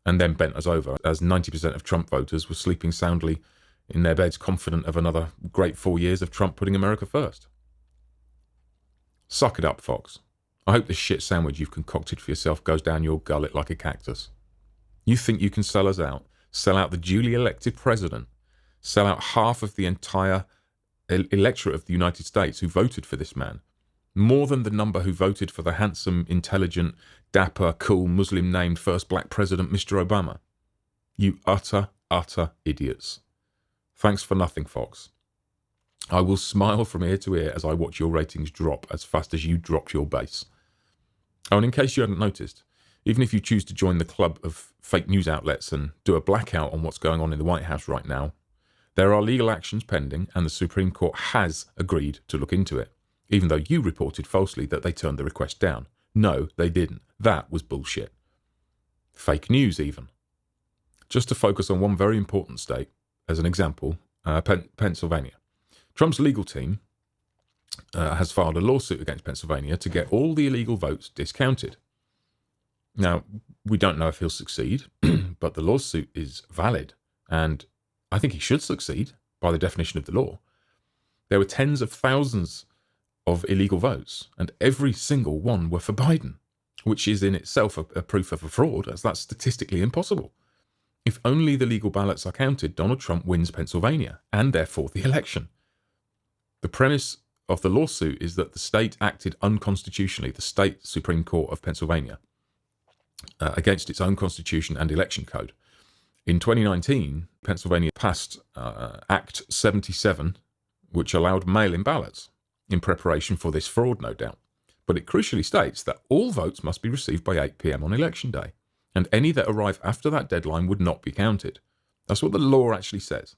And then bent us over as 90% of Trump voters were sleeping soundly in their beds confident of another great 4 years of Trump putting America first. Suck it up, Fox. I hope this shit sandwich you've concocted for yourself goes down your gullet like a cactus. You think you can sell us out, sell out the duly elected president, sell out half of the entire electorate of the United States who voted for this man, more than the number who voted for the handsome, intelligent, dapper, cool, Muslim-named first black president, Mr. Obama. You utter idiots. Thanks for nothing, Fox. I will smile from ear to ear as I watch your ratings drop as fast as you dropped your base. Oh, and in case you hadn't noticed, even if you choose to join the club of fake news outlets and do a blackout on what's going on in the White House right now, there are legal actions pending and the Supreme Court has agreed to look into it, even though you reported falsely that they turned the request down. No, they didn't. That was bullshit. Fake news, even. Just to focus on one very important state, as an example, Pennsylvania. Trump's legal team has filed a lawsuit against Pennsylvania to get all the illegal votes discounted. Now, we don't know if he'll succeed, but the lawsuit is valid, and I think he should succeed by the definition of the law. There were tens of thousands of illegal votes, and every single one were for Biden, which is in itself a proof of a fraud, as that's statistically impossible. If only the legal ballots are counted, Donald Trump wins Pennsylvania, and therefore the election. The premise of the lawsuit is that the state acted unconstitutionally, the state Supreme Court of Pennsylvania, against its own constitution and election code. In 2019, Pennsylvania passed Act 77, which allowed mail-in ballots in preparation for this fraud, no doubt. But it crucially states that all votes must be received by 8 p.m. on election day, and any that arrive after that deadline would not be counted. That's what the law actually says.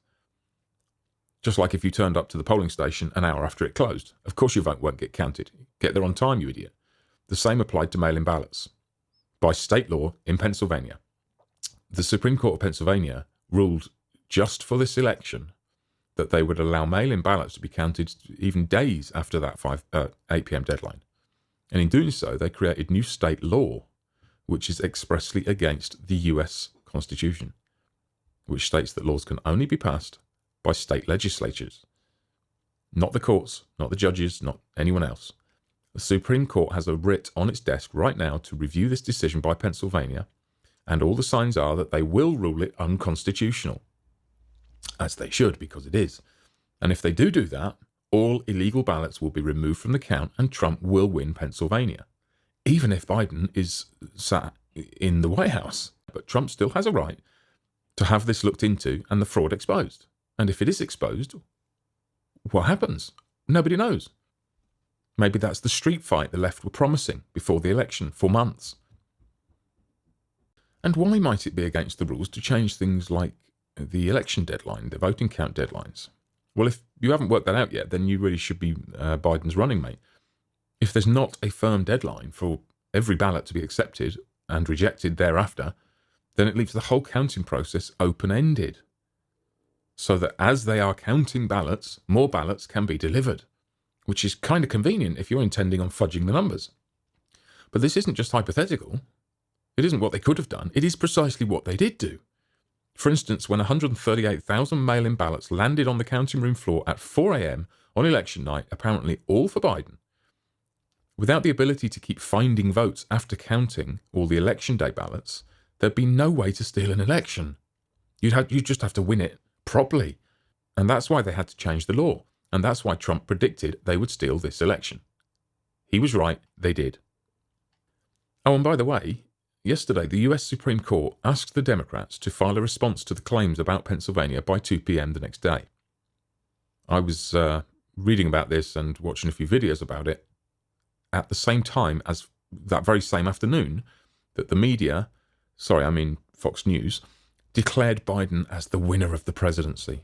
Just like if you turned up to the polling station an hour after it closed. Of course your vote won't get counted. Get there on time, you idiot. The same applied to mail-in ballots. By state law in Pennsylvania, the Supreme Court of Pennsylvania ruled just for this election that they would allow mail-in ballots to be counted even days after that 8 p.m. deadline. And in doing so, they created new state law, which is expressly against the US Constitution, which states that laws can only be passed by state legislatures. Not the courts, not the judges, not anyone else. The Supreme Court has a writ on its desk right now to review this decision by Pennsylvania, and all the signs are that they will rule it unconstitutional. As they should, because it is. And if they do that, all illegal ballots will be removed from the count and Trump will win Pennsylvania, even if Biden is sat in the White House. But Trump still has a right to have this looked into and the fraud exposed. And if it is exposed, what happens? Nobody knows. Maybe that's the street fight the left were promising before the election for months. And why might it be against the rules to change things like the election deadline, the voting count deadlines? Well, if you haven't worked that out yet, then you really should be Biden's running mate. If there's not a firm deadline for every ballot to be accepted and rejected thereafter, then it leaves the whole counting process open-ended, so that as they are counting ballots, more ballots can be delivered, which is kind of convenient if you're intending on fudging the numbers. But this isn't just hypothetical. It isn't what they could have done. It is precisely what they did do. For instance, when 138,000 mail-in ballots landed on the counting room floor at 4 a.m. on election night, apparently all for Biden, Without the ability to keep finding votes after counting all the election day ballots, there'd be no way to steal an election. You'd just have to win it properly. And that's why they had to change the law. And that's why Trump predicted they would steal this election. He was right, they did. Oh, and by the way, yesterday the US Supreme Court asked the Democrats to file a response to the claims about Pennsylvania by 2 p.m. the next day. I was reading about this and watching a few videos about it at the same time as that very same afternoon that the media, Fox News, declared Biden as the winner of the presidency,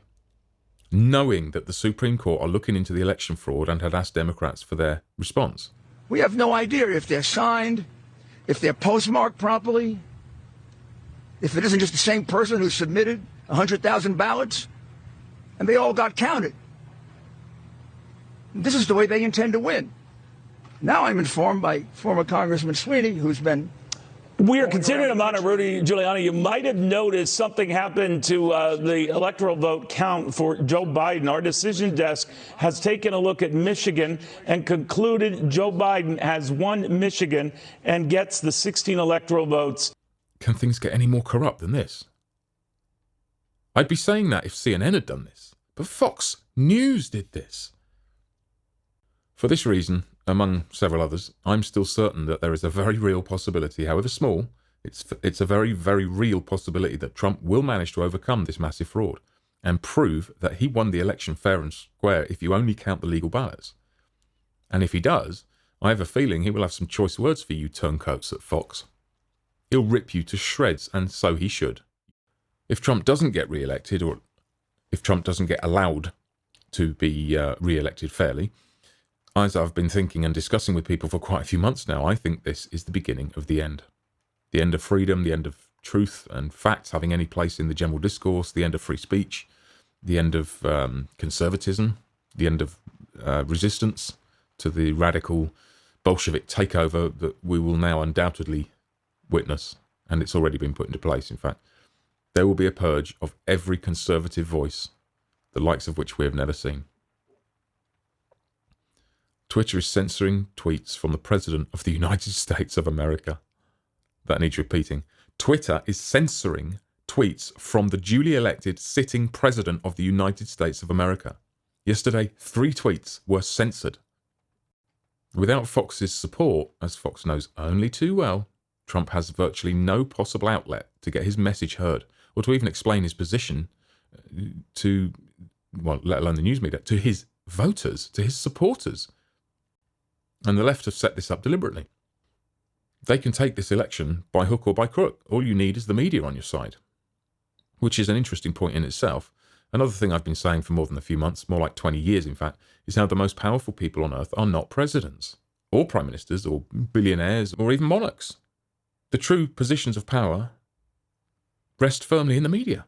knowing that the Supreme Court are looking into the election fraud and had asked Democrats for their response. We have no idea if they're signed, if they're postmarked properly, if it isn't just the same person who submitted 100,000 ballots, and they all got counted. This is the way they intend to win. Now I'm informed by former Congressman Sweeney, who's been... We are continuing to monitor Rudy Giuliani. You might have noticed something happened to the electoral vote count for Joe Biden. Our decision desk has taken a look at Michigan and concluded Joe Biden has won Michigan and gets the 16 electoral votes. Can things get any more corrupt than this? I'd be saying that if CNN had done this, but Fox News did this. For this reason, among several others, I'm still certain that there is a very real possibility, however small, it's a very, very real possibility that Trump will manage to overcome this massive fraud and prove that he won the election fair and square if you only count the legal ballots. And if he does, I have a feeling he will have some choice words for you turncoats at Fox. He'll rip you to shreds, and so he should. If Trump doesn't get re-elected, or if Trump doesn't get allowed to be re-elected fairly, as I've been thinking and discussing with people for quite a few months now, I think this is the beginning of the end. The end of freedom, the end of truth and facts having any place in the general discourse, the end of free speech, the end of conservatism, the end of resistance to the radical Bolshevik takeover that we will now undoubtedly witness, and it's already been put into place, in fact. There will be a purge of every conservative voice, the likes of which we have never seen. Twitter is censoring tweets from the President of the United States of America. That needs repeating. Twitter is censoring tweets from the duly elected sitting President of the United States of America. Yesterday, 3 tweets were censored. Without Fox's support, as Fox knows only too well, Trump has virtually no possible outlet to get his message heard or to even explain his position to, well, let alone the news media, to his voters, to his supporters. And the left have set this up deliberately. They can take this election by hook or by crook. All you need is the media on your side, which is an interesting point in itself. Another thing I've been saying for more than a few months, more like 20 years in fact, is how the most powerful people on earth are not presidents, or prime ministers, or billionaires, or even monarchs. The true positions of power rest firmly in the media.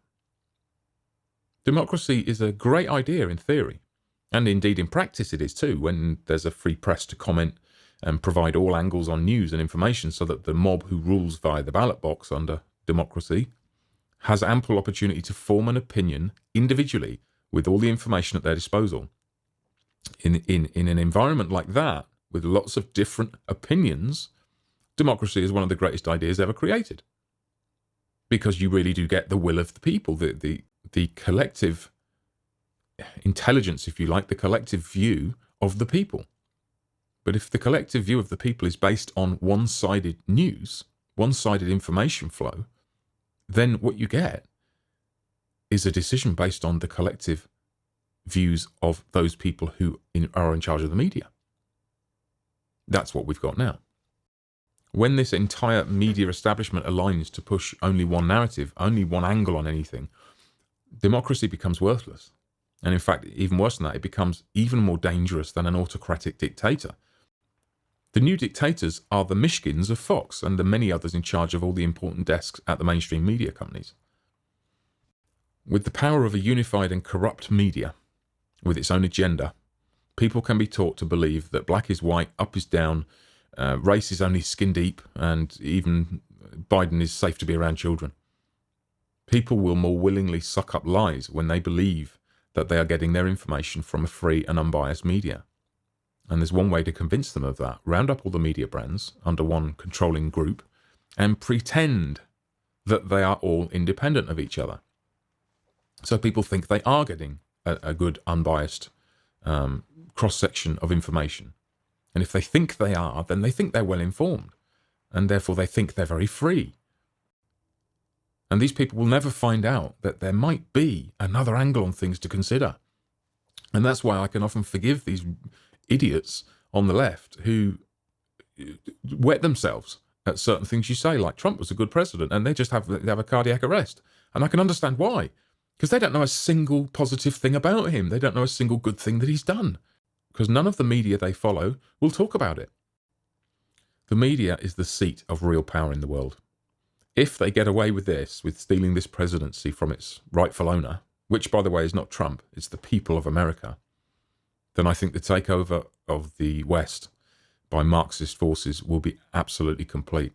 Democracy is a great idea in theory. And indeed in practice it is too, when there's a free press to comment and provide all angles on news and information so that the mob who rules via the ballot box under democracy has ample opportunity to form an opinion individually with all the information at their disposal. In an environment like that, with lots of different opinions, democracy is one of the greatest ideas ever created. Because you really do get the will of the people, the collective intelligence, if you like, the collective view of the people. But if the collective view of the people is based on one-sided news, one-sided information flow, then what you get is a decision based on the collective views of those people who are in charge of the media. That's what we've got now. When this entire media establishment aligns to push only one narrative, only one angle on anything, democracy becomes worthless. And in fact, even worse than that, it becomes even more dangerous than an autocratic dictator. The new dictators are the Mishkins of Fox and the many others in charge of all the important desks at the mainstream media companies. With the power of a unified and corrupt media, with its own agenda, people can be taught to believe that black is white, up is down, race is only skin deep, and even Biden is safe to be around children. People will more willingly suck up lies when they believe that they are getting their information from a free and unbiased media. And there's one way to convince them of that. Round up all the media brands under one controlling group and pretend that they are all independent of each other. So people think they are getting a good, unbiased cross-section of information. And if they think they are, then they think they're well informed. And therefore they think they're very free. And these people will never find out that there might be another angle on things to consider. And that's why I can often forgive these idiots on the left who wet themselves at certain things you say, like Trump was a good president, and they just have a cardiac arrest. And I can understand why. Because they don't know a single positive thing about him. They don't know a single good thing that he's done. Because none of the media they follow will talk about it. The media is the seat of real power in the world. If they get away with this, with stealing this presidency from its rightful owner, which, by the way, is not Trump, it's the people of America, then I think the takeover of the West by Marxist forces will be absolutely complete.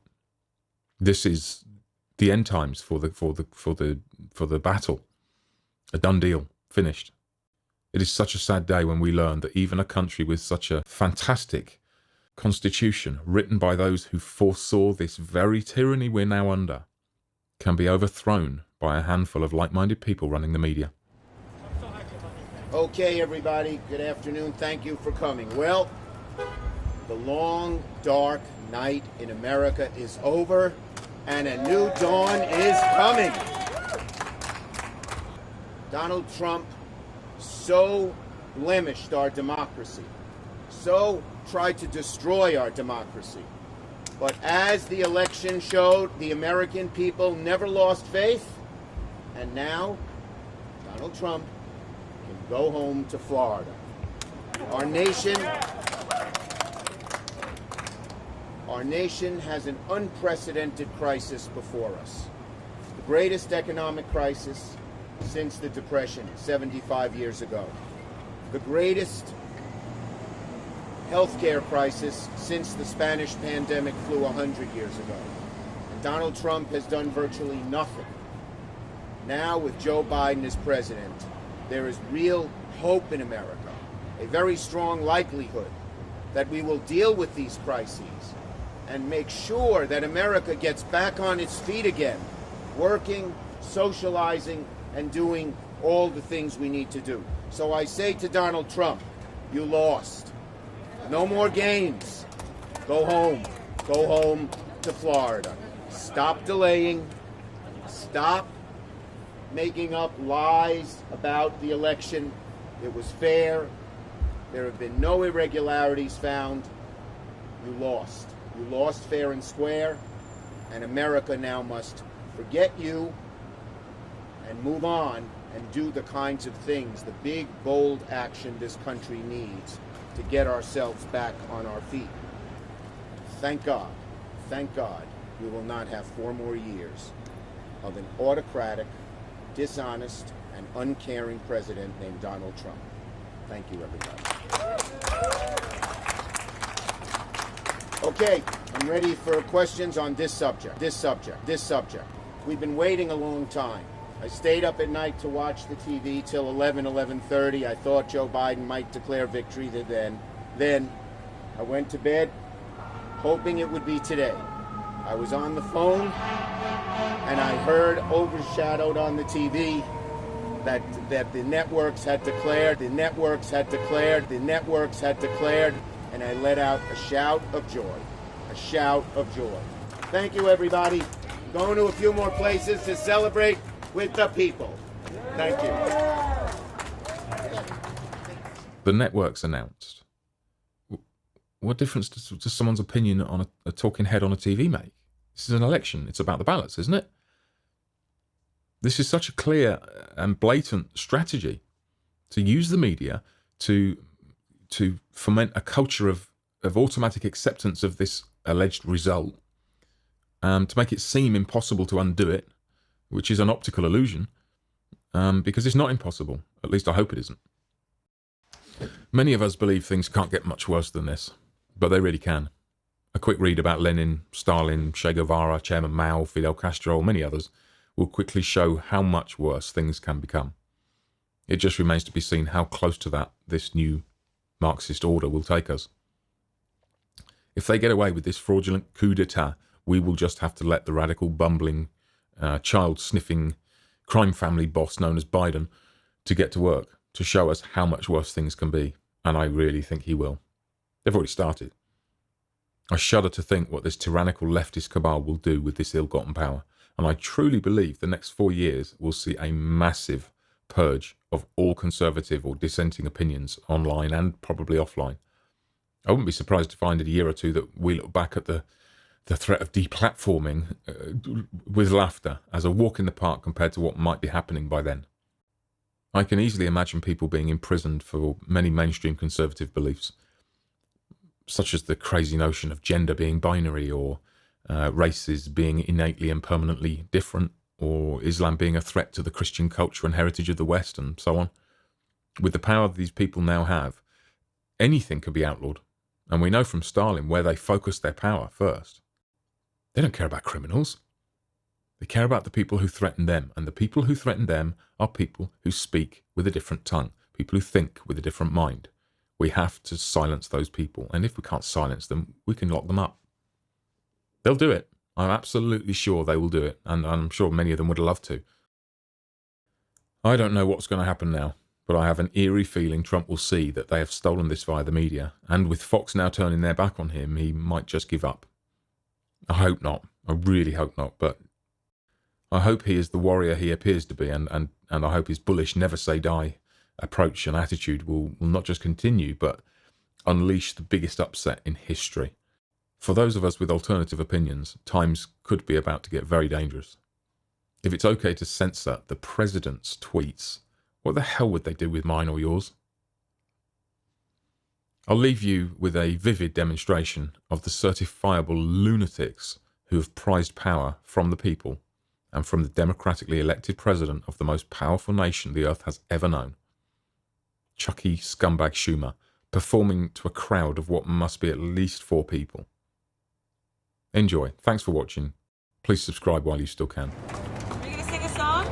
This is the end times for the battle. A done deal, finished. It is such a sad day when we learn that even a country with such a fantastic constitution written by those who foresaw this very tyranny we're now under can be overthrown by a handful of like-minded people running the media. Okay, everybody, good afternoon. Thank you for coming. Well, the long, dark night in America is over, and a new dawn is coming. Donald Trump so blemished our democracy, so tried to destroy our democracy. But as the election showed, the American people never lost faith, and now Donald Trump can go home to Florida. Our nation has an unprecedented crisis before us. The greatest economic crisis since the Depression 75 years ago. The greatest healthcare crisis since the Spanish pandemic flew 100 years ago. And Donald Trump has done virtually nothing. Now, with Joe Biden as president, there is real hope in America, a very strong likelihood that we will deal with these crises and make sure that America gets back on its feet again, working, socializing, and doing all the things we need to do. So I say to Donald Trump, you lost. No more games. Go home. Go home to Florida. Stop delaying. Stop making up lies about the election. It was fair. There have been no irregularities found. You lost. You lost fair and square. And America now must forget you and move on and do the kinds of things, the big, bold action this country needs to get ourselves back on our feet. Thank God, we will not have 4 more years of an autocratic, dishonest, and uncaring president named Donald Trump. Thank you, everybody. Okay, I'm ready for questions on this subject. We've been waiting a long time. I stayed up at night to watch the TV till 11:30. I thought Joe Biden might declare victory then. I went to bed hoping it would be today. I was on the phone and I heard overshadowed on the TV that the networks had declared, and I let out a shout of joy. Thank you, everybody. I'm going to a few more places to celebrate with the people. Thank you. The networks announced. What difference does someone's opinion on a talking head on a TV make? This is an election. It's about the ballots, isn't it? This is such a clear and blatant strategy to use the media to foment a culture of automatic acceptance of this alleged result, to make it seem impossible to undo it, which is an optical illusion, because it's not impossible. At least I hope it isn't. Many of us believe things can't get much worse than this, but they really can. A quick read about Lenin, Stalin, Che Guevara, Chairman Mao, Fidel Castro, or many others will quickly show how much worse things can become. It just remains to be seen how close to that this new Marxist order will take us. If they get away with this fraudulent coup d'etat, we will just have to let the radical, bumbling, child-sniffing crime family boss known as Biden to get to work, to show us how much worse things can be. And I really think he will. They've already started. I shudder to think what this tyrannical leftist cabal will do with this ill-gotten power. And I truly believe the next 4 years will see a massive purge of all conservative or dissenting opinions online and probably offline. I wouldn't be surprised to find in a year or two that we look back at the threat of deplatforming with laughter as a walk in the park compared to what might be happening by then. I can easily imagine people being imprisoned for many mainstream conservative beliefs, such as the crazy notion of gender being binary, or races being innately and permanently different, or Islam being a threat to the Christian culture and heritage of the West, and so on. With the power that these people now have, anything can be outlawed. And we know from Stalin where they focused their power first. They don't care about criminals. They care about the people who threaten them. And the people who threaten them are people who speak with a different tongue, people who think with a different mind. We have to silence those people. And if we can't silence them, we can lock them up. They'll do it. I'm absolutely sure they will do it. And I'm sure many of them would love to. I don't know what's going to happen now, but I have an eerie feeling Trump will see that they have stolen this via the media. And with Fox now turning their back on him, he might just give up. I hope not. I really hope not. But I hope he is the warrior he appears to be. And I hope his bullish never say die approach and attitude will not just continue, but unleash the biggest upset in history. For those of us with alternative opinions, times could be about to get very dangerous. If it's okay to censor the president's tweets, what the hell would they do with mine or yours? I'll leave you with a vivid demonstration of the certifiable lunatics who have prized power from the people and from the democratically elected president of the most powerful nation the earth has ever known. Chucky scumbag Schumer performing to a crowd of what must be at least 4 people. Enjoy. Thanks for watching. Please subscribe while you still can. Are you going to sing a song?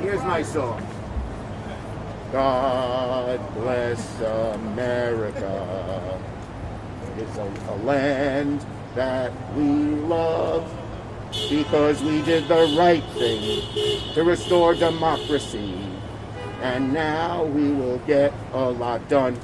Here's my song. God bless America. It's a land that we love because we did the right thing to restore democracy. And now we will get a lot done.